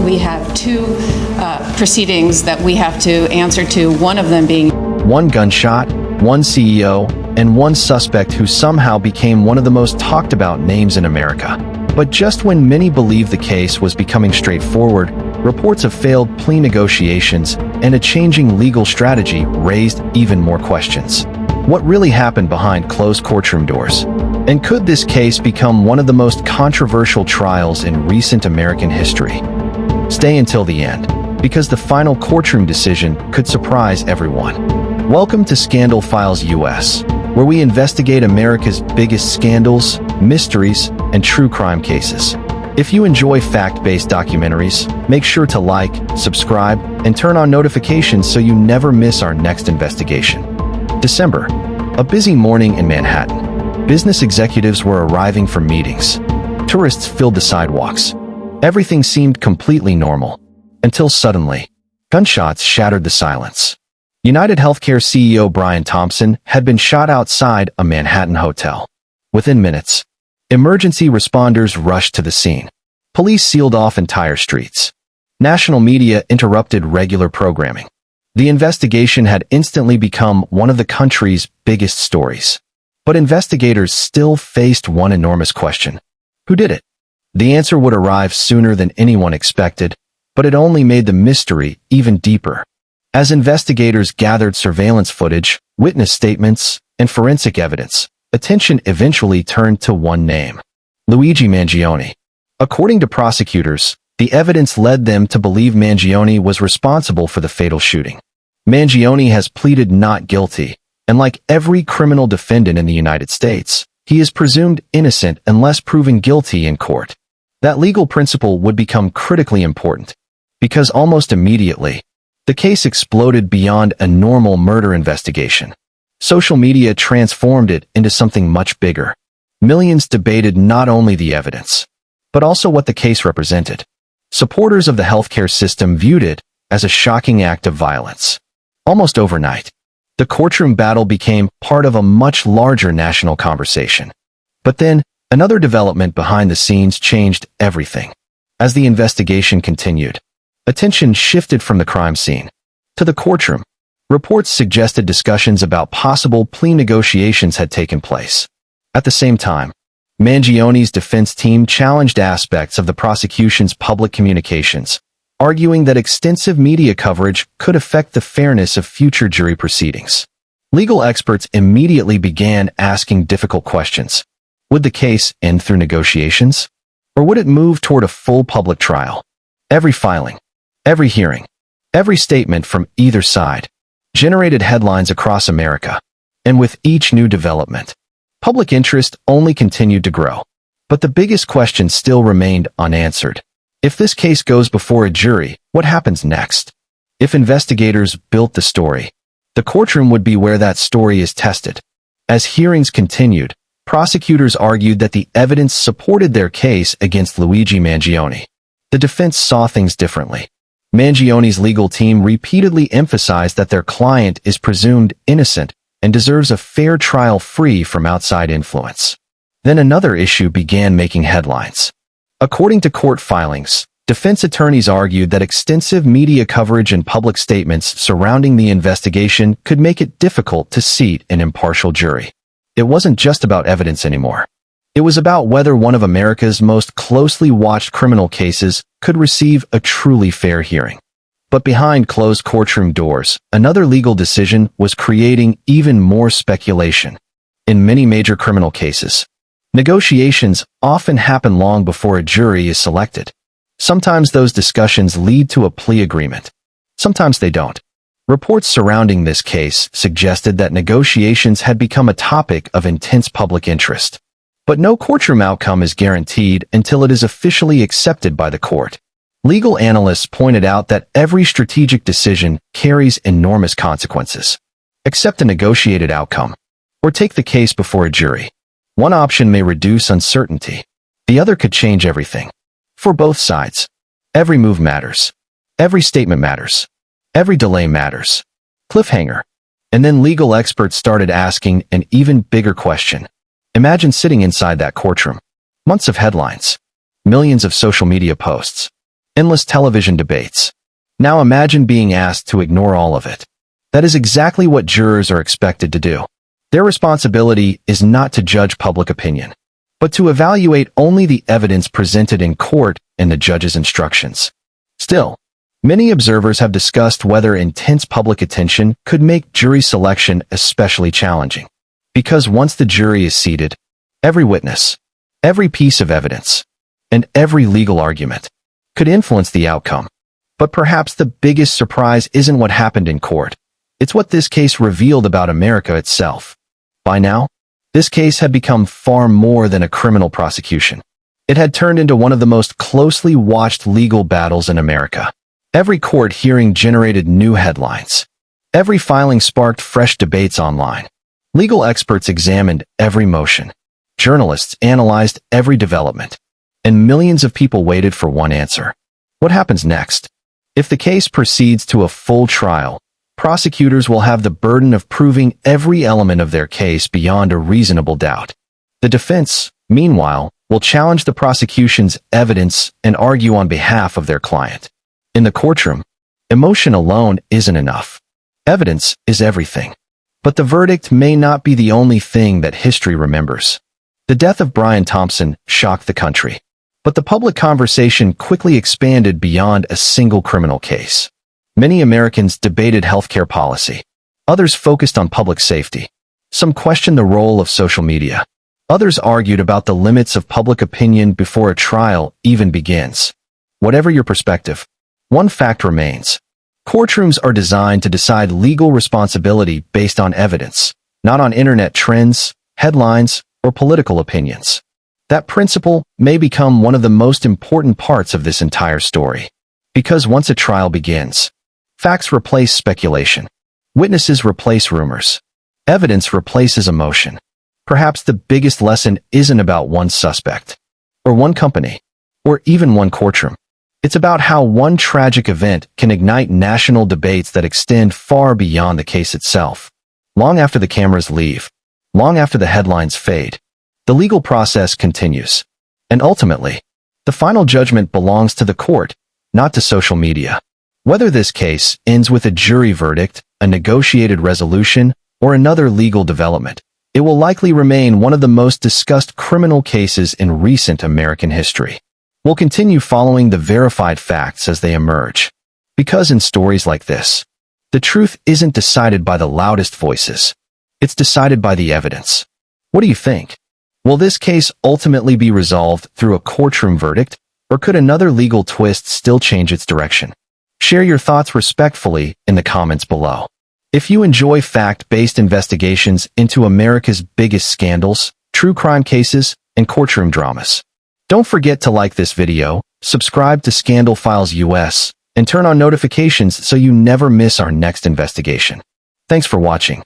we have two proceedings that we have to answer to, one of them being one gunshot, one CEO, and one suspect who somehow became one of the most talked about names in America. But just when many believed the case was becoming straightforward, reports of failed plea negotiations and a changing legal strategy raised even more questions. What really happened behind closed courtroom doors? And could this case become one of the most controversial trials in recent American history? Stay until the end, because the final courtroom decision could surprise everyone. Welcome to Scandal Files US, where we investigate America's biggest scandals, mysteries, and true crime cases. If you enjoy fact-based documentaries, make sure to like, subscribe, and turn on notifications so you never miss our next investigation. December, a busy morning in Manhattan. Business executives were arriving for meetings. Tourists filled the sidewalks. Everything seemed completely normal, until suddenly, gunshots shattered the silence. UnitedHealthcare CEO Brian Thompson had been shot outside a Manhattan hotel. Within minutes, emergency responders rushed to the scene. Police sealed off entire streets. National media interrupted regular programming. The investigation had instantly become one of the country's biggest stories. But investigators still faced one enormous question. Who did it? The answer would arrive sooner than anyone expected, but it only made the mystery even deeper. As investigators gathered surveillance footage, witness statements, and forensic evidence, attention eventually turned to one name: Luigi Mangione. According to prosecutors, the evidence led them to believe Mangione was responsible for the fatal shooting. Mangione has pleaded not guilty, and like every criminal defendant in the United States, he is presumed innocent unless proven guilty in court. That legal principle would become critically important, because almost immediately, the case exploded beyond a normal murder investigation. Social media transformed it into something much bigger. Millions debated not only the evidence, but also what the case represented. Supporters of the healthcare system viewed it as a shocking act of violence. Almost overnight, the courtroom battle became part of a much larger national conversation. But then, another development behind the scenes changed everything. As the investigation continued, attention shifted from the crime scene to the courtroom. Reports suggested discussions about possible plea negotiations had taken place. At the same time, Mangione's defense team challenged aspects of the prosecution's public communications, arguing that extensive media coverage could affect the fairness of future jury proceedings. Legal experts immediately began asking difficult questions. Would the case end through negotiations? Or would it move toward a full public trial? Every filing, every hearing, every statement from either side generated headlines across America. And with each new development, public interest only continued to grow. But the biggest question still remained unanswered. If this case goes before a jury, what happens next? If investigators built the story, the courtroom would be where that story is tested. As hearings continued, prosecutors argued that the evidence supported their case against Luigi Mangione. The defense saw things differently. Mangione's legal team repeatedly emphasized that their client is presumed innocent and deserves a fair trial free from outside influence. Then another issue began making headlines. According to court filings, defense attorneys argued that extensive media coverage and public statements surrounding the investigation could make it difficult to seat an impartial jury. It wasn't just about evidence anymore. It was about whether one of America's most closely watched criminal cases could receive a truly fair hearing. But behind closed courtroom doors, another legal decision was creating even more speculation. In many major criminal cases, negotiations often happen long before a jury is selected. Sometimes those discussions lead to a plea agreement. Sometimes they don't. Reports surrounding this case suggested that negotiations had become a topic of intense public interest. But no courtroom outcome is guaranteed until it is officially accepted by the court. Legal analysts pointed out that every strategic decision carries enormous consequences. Accept a negotiated outcome, or take the case before a jury. One option may reduce uncertainty. The other could change everything. For both sides, every move matters. Every statement matters. Every delay matters. Cliffhanger. And then legal experts started asking an even bigger question. Imagine sitting inside that courtroom. Months of headlines. Millions of social media posts. endless television debates. Now imagine being asked to ignore all of it. That is exactly what jurors are expected to do. Their responsibility is not to judge public opinion, but to evaluate only the evidence presented in court and the judge's instructions. Still, many observers have discussed whether intense public attention could make jury selection especially challenging. Because once the jury is seated, every witness, every piece of evidence, and every legal argument could influence the outcome. But perhaps the biggest surprise isn't what happened in court. It's what this case revealed about America itself. By now, this case had become far more than a criminal prosecution. It had turned into one of the most closely watched legal battles in America. Every court hearing generated new headlines. Every filing sparked fresh debates online. Legal experts examined every motion. Journalists analyzed every development. And millions of people waited for one answer. What happens next? If the case proceeds to a full trial, prosecutors will have the burden of proving every element of their case beyond a reasonable doubt. The defense, meanwhile, will challenge the prosecution's evidence and argue on behalf of their client. In the courtroom, emotion alone isn't enough. Evidence is everything. But the verdict may not be the only thing that history remembers. The death of Brian Thompson shocked the country. But the public conversation quickly expanded beyond a single criminal case. Many Americans debated healthcare policy. Others focused on public safety. Some questioned the role of social media. Others argued about the limits of public opinion before a trial even begins. Whatever your perspective, one fact remains. Courtrooms are designed to decide legal responsibility based on evidence, not on internet trends, headlines, or political opinions. That principle may become one of the most important parts of this entire story. Because once a trial begins, facts replace speculation. Witnesses replace rumors. Evidence replaces emotion. Perhaps the biggest lesson isn't about one suspect, or one company, or even one courtroom. It's about how one tragic event can ignite national debates that extend far beyond the case itself. Long after the cameras leave, long after the headlines fade, the legal process continues. And ultimately, the final judgment belongs to the court, not to social media. Whether this case ends with a jury verdict, a negotiated resolution, or another legal development, it will likely remain one of the most discussed criminal cases in recent American history. We'll continue following the verified facts as they emerge. Because in stories like this, the truth isn't decided by the loudest voices. It's decided by the evidence. What do you think? Will this case ultimately be resolved through a courtroom verdict, or could another legal twist still change its direction? Share your thoughts respectfully in the comments below. If you enjoy fact-based investigations into America's biggest scandals, true crime cases, and courtroom dramas, don't forget to like this video, subscribe to Scandal Files US, and turn on notifications so you never miss our next investigation. Thanks for watching.